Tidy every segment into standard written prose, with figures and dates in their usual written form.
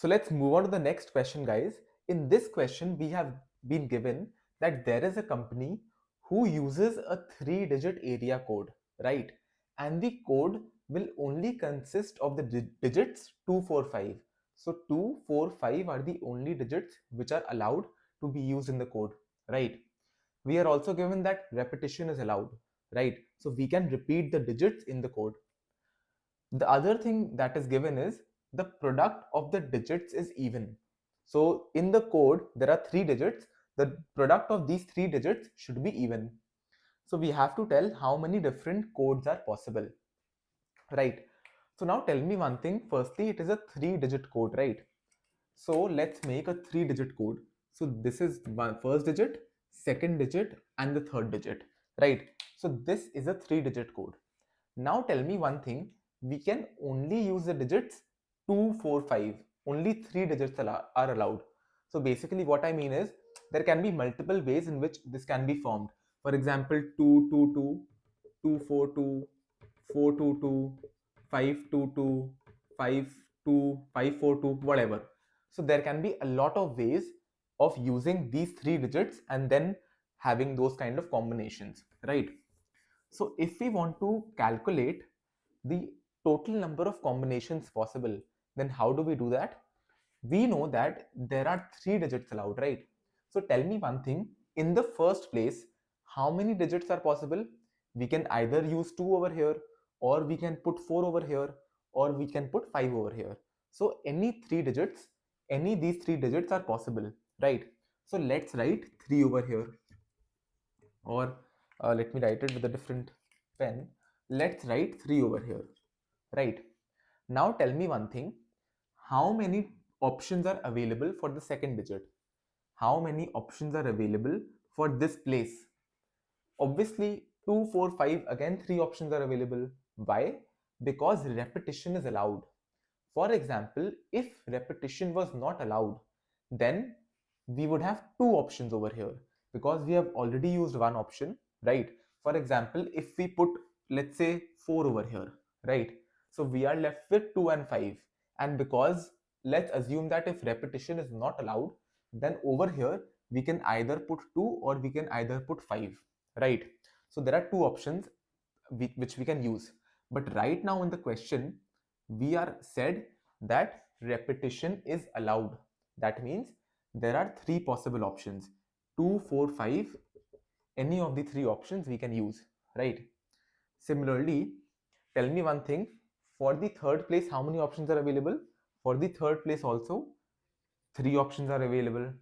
So let's move on to the next question, guys. In this question, we have been given that there is a company who uses a 3-digit area code, right? And the code will only consist of the digits 245. So 245 are the only digits which are allowed to be used in the code, right? We are also given that repetition is allowed, right? So we can repeat the digits in the code. The other thing that is given is the product of the digits is even. So in the code, there are 3 digits. The product of these 3 digits should be even. So we have to tell how many different codes are possible, right? So now tell me one thing. Firstly, it is a 3-digit code, right? So let's make a 3-digit code. So this is one first digit, second digit, and the third digit, right? So this is a 3-digit code. Now tell me one thing, we can only use the digits 2, 4, 5. Only 3 digits are allowed. So basically what I mean is there can be multiple ways in which this can be formed. For example, 222, 242, 422, 522, 52, 542, whatever. So there can be a lot of ways of using these 3 digits and then having those kind of combinations, right? So if we want to calculate the total number of combinations possible, then how do we do that? We know that there are 3 digits allowed, right? So tell me one thing, in the first place, how many digits are possible? We can either use 2 over here, or we can put 4 over here, or we can put 5 over here. So any 3 digits, any these 3 digits are possible, right? So let's write 3 over here, or let me write it with a different pen. Let's write 3 over here, right? Now tell me one thing, how many options are available for the second digit? How many options are available for this place? Obviously 2, 4, 5, again 3 options are available. Why? Because repetition is allowed. For example, if repetition was not allowed, then we would have 2 options over here because we have already used one option, right? For example, if we put, let's say, 4 over here, right? So we are left with 2 and 5. And because let's assume that if repetition is not allowed, then over here we can either put 2 or we can either put 5, right? So there are 2 options which we can use. But right now in the question, we are said that repetition is allowed. That means there are 3 possible options, 2, 4, 5. Any of the 3 options we can use, right? Similarly, tell me one thing, for the third place, how many options are available? For the third place also, 3 options are available.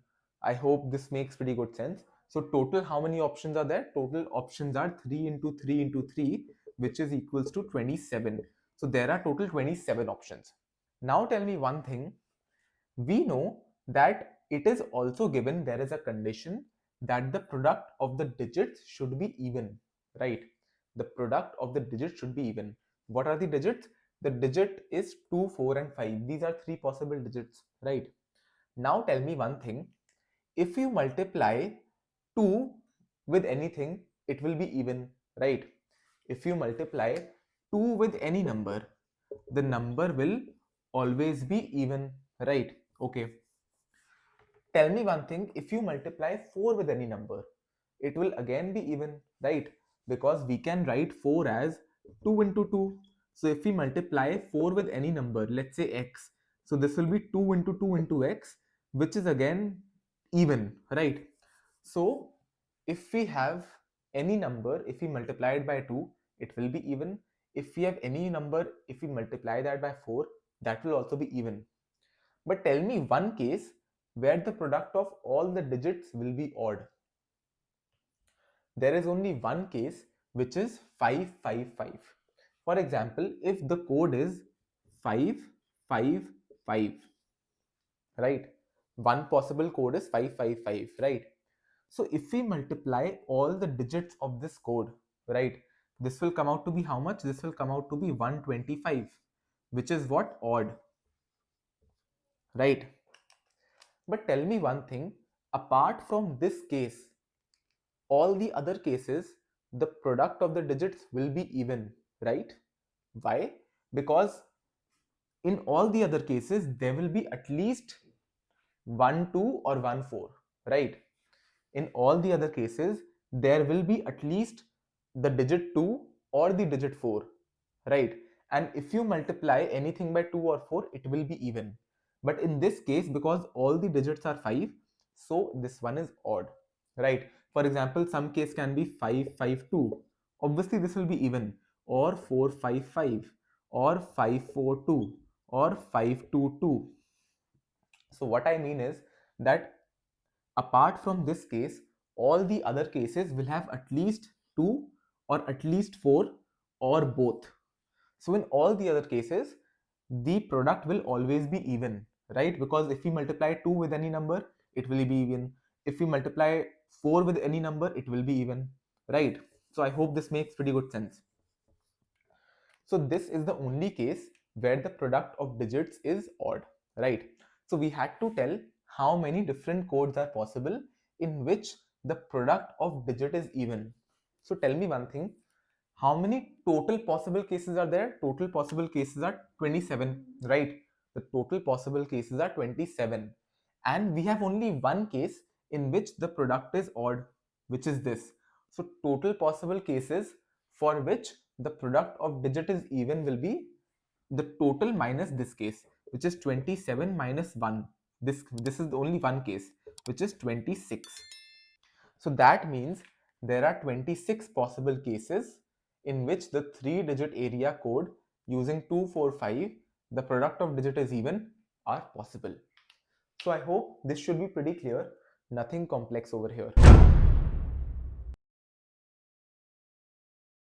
I hope this makes pretty good sense. So total, how many options are there? Total options are 3 into 3 into 3, which is equals to 27. So there are total 27 options. Now tell me one thing, we know that it is also given there is a condition that the product of the digits should be even, right? The product of the digits should be even. What are the digits? The digit is 2, 4, and 5. These are 3 possible digits, right? Now tell me one thing, if you multiply 2 with anything, it will be even, right? If you multiply 2 with any number, the number will always be even, right? Okay. Tell me one thing, if you multiply 4 with any number, it will again be even, right? Because we can write 4 as 2 into 2. So if we multiply 4 with any number, let's say x, so this will be 2 into 2 into x, which is again even, right? So if we have any number, if we multiply it by 2, it will be even. If we have any number, if we multiply that by 4, that will also be even. But tell me one case where the product of all the digits will be odd. There is only one case, which is 555. For example, if the code is 555, right? One possible code is 555, right? So if we multiply all the digits of this code, right, this will come out to be how much? This will come out to be 125, which is what? Odd, right? But tell me one thing, apart from this case, all the other cases, the product of the digits will be even, right? Why? Because In all the other cases, there will be at least 1 2 or 1 4, right? In all the other cases, there will be at least the digit 2 or the digit 4, right? And if you multiply anything by 2 or 4, it will be even. But in this case, because all the digits are 5, so this one is odd, right? For example, some case can be 5 5 2. Obviously, this will be even, or 4 5 5, or 5 4 2, or 5 2 2. So what I mean is that apart from this case, all the other cases will have at least 2 or at least 4 or both. So in all the other cases, the product will always be even, right? Because if we multiply 2 with any number, it will be even. If we multiply 4 with any number, it will be even, right? So I hope this makes pretty good sense. So this is the only case where the product of digits is odd, right? So we had to tell how many different codes are possible in which the product of digit is even. So tell me one thing, how many total possible cases are there? Total possible cases are 27, right? The total possible cases are 27. And we have only one case in which the product is odd, which is this. So total possible cases for which the product of digit is even will be the total minus this case, which is 27 minus 1. This is the only one case, which is 26. So that means there are 26 possible cases in which the 3-digit area code using 245, the product of digit is even, are possible. So I hope this should be pretty clear, nothing complex over here.